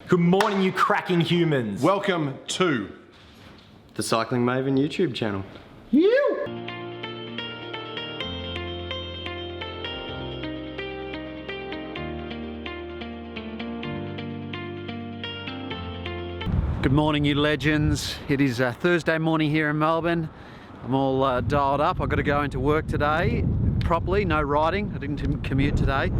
Good morning, you cracking humans. Welcome to the Cycling Maven YouTube channel. Good morning, you legends. It is Thursday morning here in Melbourne. I'm all dialed up. I've got to go into work today properly, no riding. I didn't commute today.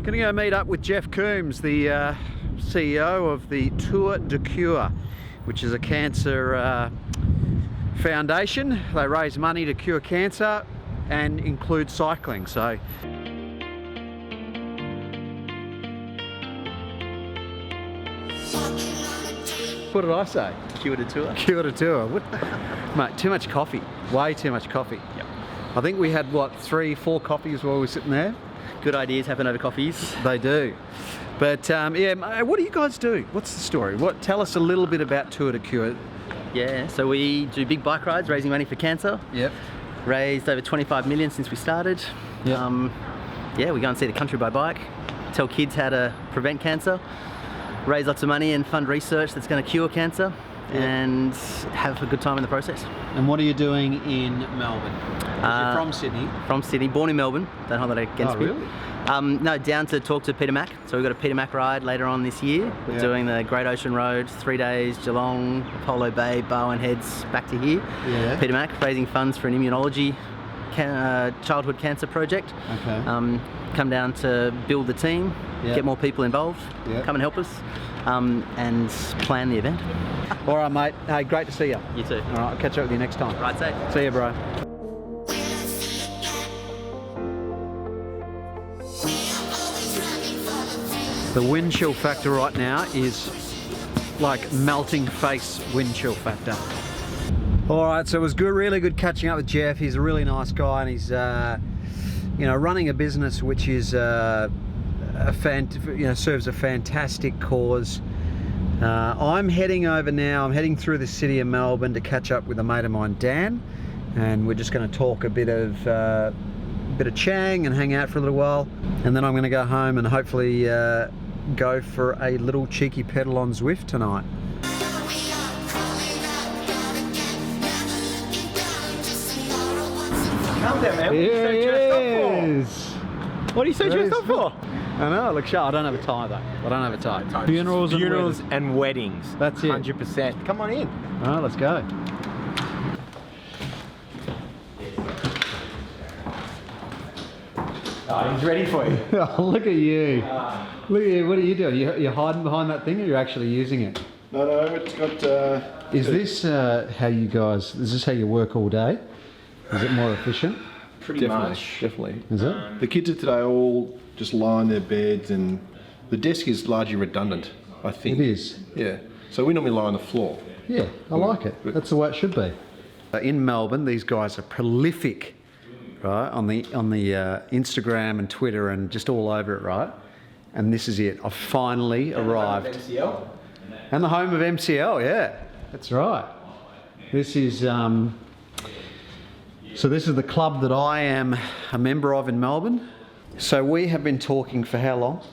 Gonna go meet up with Jeff Coombs, the CEO of the Tour de Cure, which is a cancer foundation. They raise money to cure cancer and include cycling. So what did I say? Cure de Tour. Cure de Tour. Mate, too much coffee. Way too much coffee. Yep. I think we had, what, 3-4 coffees while we were sitting there? Good ideas happen over coffees. They do. But yeah, what do you guys do? What's the story? Tell us a little bit about Tour de Cure. Yeah, so we do big bike rides raising money for cancer. Yep. Raised over 25 million since we started. Yep. Yeah, we go and see the country by bike, tell kids how to prevent cancer, raise lots of money and fund research that's going to cure cancer, and have a good time in the process. And what are you doing in Melbourne? You're from Sydney. From Sydney, born in Melbourne. Don't hold that against me. Really? No, down to talk to Peter Mac. So we've got a Peter Mac ride later on this year. We're doing the Great Ocean Road, 3 days, Geelong, Apollo Bay, Barwon Heads, back to here. Yeah. Peter Mac, raising funds for an immunology childhood cancer project. Okay. Come down to build the team, get more people involved, come and help us, and plan the event. All right, mate. Hey, great to see you. You too. All right, I'll catch up with you next time. Right, safe. See you, bro. The wind chill factor right now is like melting face wind chill factor. All right, so it was good, really good catching up with Jeff. He's a really nice guy, and he's you know, running a business which is serves a fantastic cause. I'm heading over now. I'm heading through the city of Melbourne to catch up with a mate of mine, Dan, and we're just going to talk a bit of Chang and hang out for a little while, and then I'm going to go home and hopefully go for a little cheeky pedal on Zwift tonight. Calm down, man. Here he is. What are you so dressed up for? I know, look sharp. I don't have a tie though. I don't have a tie. Funerals and weddings. That's it. 100%. Come on in. All right, let's go. Oh, he's ready for you. Oh, look at you. Look at you. What are you doing? You're hiding behind that thing, or you're actually using it? No, it's got. Is this how you guys? Is this how you work all day? Is it more efficient? Pretty much. Definitely. Is it? The kids of today all just lie in their beds, and the desk is largely redundant, I think. It is. Yeah. So we normally lie on the floor. Yeah, I like it. That's the way it should be. In Melbourne, these guys are prolific, right? On the Instagram and Twitter and just all over it, right? And this is it. I've finally arrived. MCL. And the home of MCL, yeah. That's right. This is so this is the club that I am a member of in Melbourne. So we have been talking for how long?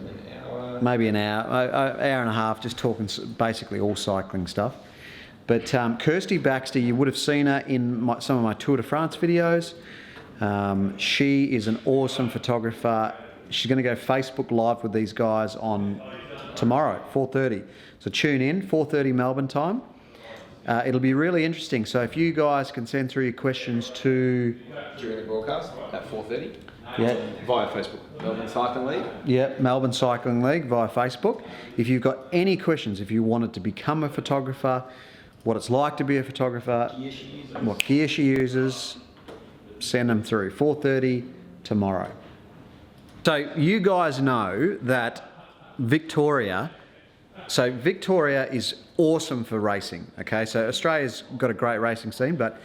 An hour. Maybe an hour and a half, just talking basically all cycling stuff. But Kirsty Baxter, you would have seen her in some of my Tour de France videos. She is an awesome photographer. She's going to go Facebook Live with these guys on tomorrow, 4:30. So tune in, 4:30 Melbourne time. It'll be really interesting. So if you guys can send through your questions to... During the broadcast at 4:30. Yeah. Via Facebook. Melbourne Cycling League. Yeah, Melbourne Cycling League via Facebook. If you've got any questions, if you wanted to become a photographer, what it's like to be a photographer, what gear she uses, send them through. 4:30 tomorrow. So you guys know that Victoria is awesome for racing, okay? So Australia's got a great racing scene, but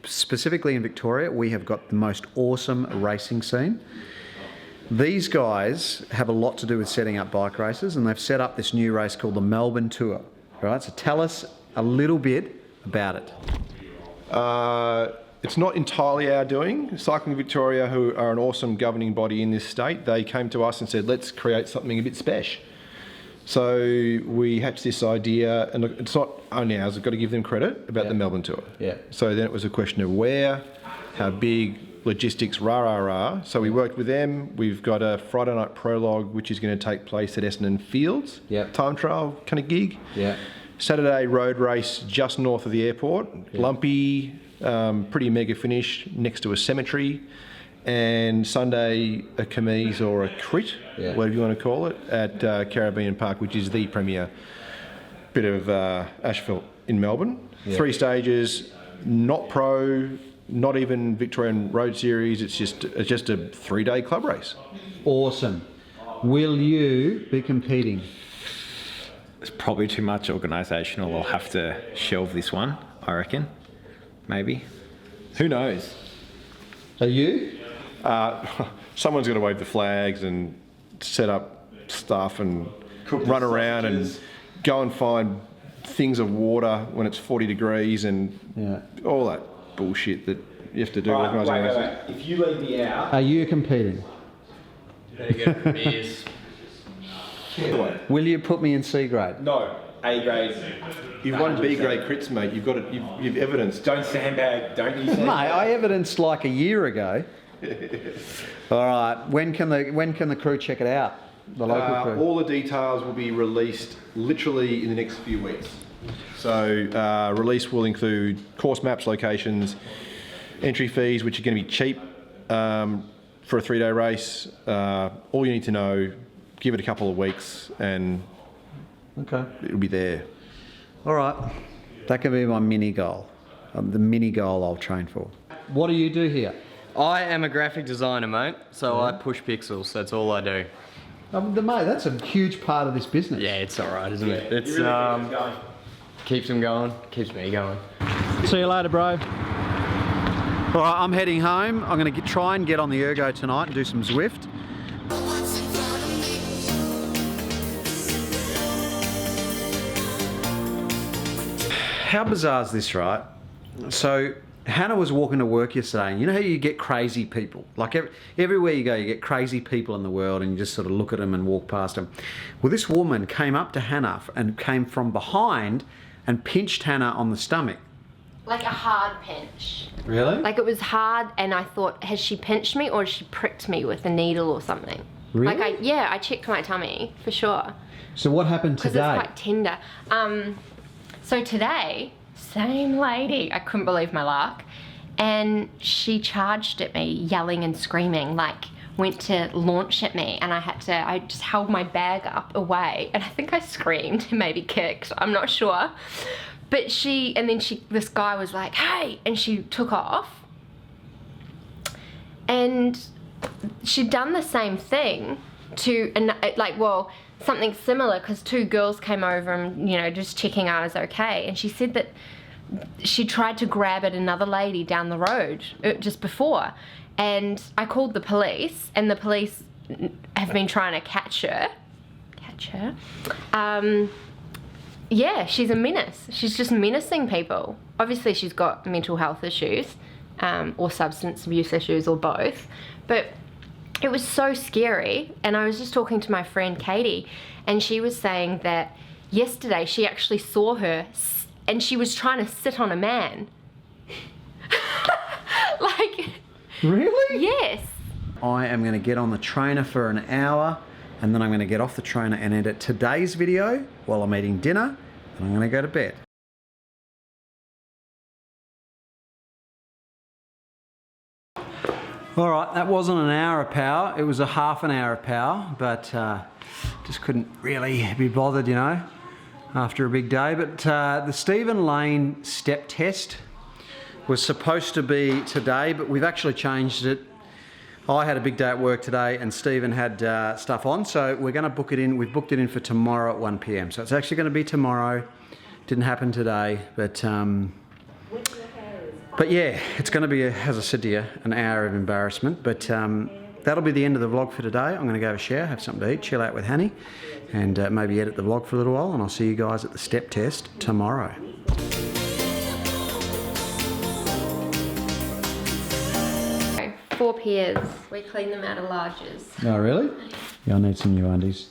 specifically in Victoria, we have got the most awesome racing scene. These guys have a lot to do with setting up bike races, and they've set up this new race called the Melbourne Tour, right? So tell us a little bit about it. It's not entirely our doing. Cycling Victoria, who are an awesome governing body in this state, they came to us and said, let's create something a bit special. So we hatched this idea, and look, it's not only ours, I've got to give them credit about the Melbourne tour. Yeah. So then it was a question of where, how big, logistics, rah. So we worked with them. We've got a Friday night prologue, which is going to take place at Essendon Fields. Yep. Time trial kind of gig. Yeah. Saturday road race just north of the airport. Yep. Lumpy, pretty mega finish next to a cemetery. And Sunday a Camise or a crit, whatever you want to call it, at Caribbean Park, which is the premier bit of asphalt in Melbourne. Yeah. 3 stages, not pro, not even Victorian Road Series. It's just a 3-day club race. Awesome. Will you be competing? It's probably too much organisational. I'll have to shelve this one, I reckon. Maybe. Who knows? Are you? Someone's got to wave the flags and set up stuff and run around and go and find things of water when it's 40 degrees and all that bullshit that you have to do. Wait. If you leave me out, Are you competing? better get premiers. Will you put me in C grade? No, A grade. You've won B grade crits, mate. You've got it. You've evidenced. Don't sandbag. Don't use Mate, sandbag. I evidenced like a year ago. All right. When can the crew check it out? The local crew. All the details will be released literally in the next few weeks. So release will include course maps, locations, entry fees, which are going to be cheap for a 3-day race. All you need to know, give it a couple of weeks and it'll be there. All right. That can be my mini goal. The mini goal I'll train for. What do you do here? I am a graphic designer, mate, so I push pixels, that's all I do. Mate, that's a huge part of this business. Yeah, it's alright, isn't it? It's keeps them going, keeps me going. See you later, bro. All right, I'm heading home. I'm going to try and get on the ergo tonight and do some Zwift. How bizarre is this, right? So Hannah was walking to work yesterday, and you know how you get crazy people? Like everywhere you go, you get crazy people in the world, and you just sort of look at them and walk past them. Well, this woman came up to Hannah and came from behind and pinched Hannah on the stomach. Like a hard pinch. Really? Like it was hard, and I thought, has she pinched me or has she pricked me with a needle or something? Really? Like I checked my tummy for sure. So what happened Because today? it's quite tender. So today, same lady, I couldn't believe my luck, and she charged at me, yelling and screaming, like went to launch at me, and I just held my bag up away, and I think I screamed, maybe kicked, I'm not sure. But this guy was like, hey, and she took off. And she'd done the same thing to, something similar, because 2 girls came over and, just checking I was okay. And she said that she tried to grab at another lady down the road just before. And I called the police, and the police have been trying to catch her. Yeah, she's a menace. She's just menacing people. Obviously, she's got mental health issues, or substance abuse issues, or both. But it was so scary. And I was just talking to my friend Katie, and she was saying that yesterday she actually saw her, and she was trying to sit on a man. Like... Really? Yes. I am going to get on the trainer for an hour, and then I'm going to get off the trainer and edit today's video while I'm eating dinner, and I'm going to go to bed. All right, that wasn't an hour of power, it was a half an hour of power, but just couldn't really be bothered, after a big day. But the Stephen Lane step test was supposed to be today, but we've actually changed it. I had a big day at work today, and Stephen had stuff on, so we're going to book it in. We've booked it in for tomorrow at 1 p.m. So it's actually going to be tomorrow. Didn't happen today, but yeah, it's going to be, as I said to you, an hour of embarrassment. But that'll be the end of the vlog for today. I'm going to go have a shower, have something to eat, chill out with Hanny, and maybe edit the vlog for a little while, and I'll see you guys at the step test tomorrow. 4 pairs. We clean them out of larges. Oh, really? Yeah, I need some new undies.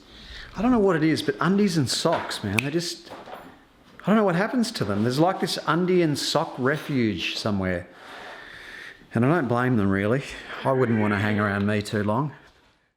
I don't know what it is, but undies and socks, man, they just, I don't know what happens to them. There's like this undie and sock refuge somewhere. And I don't blame them really. I wouldn't want to hang around me too long.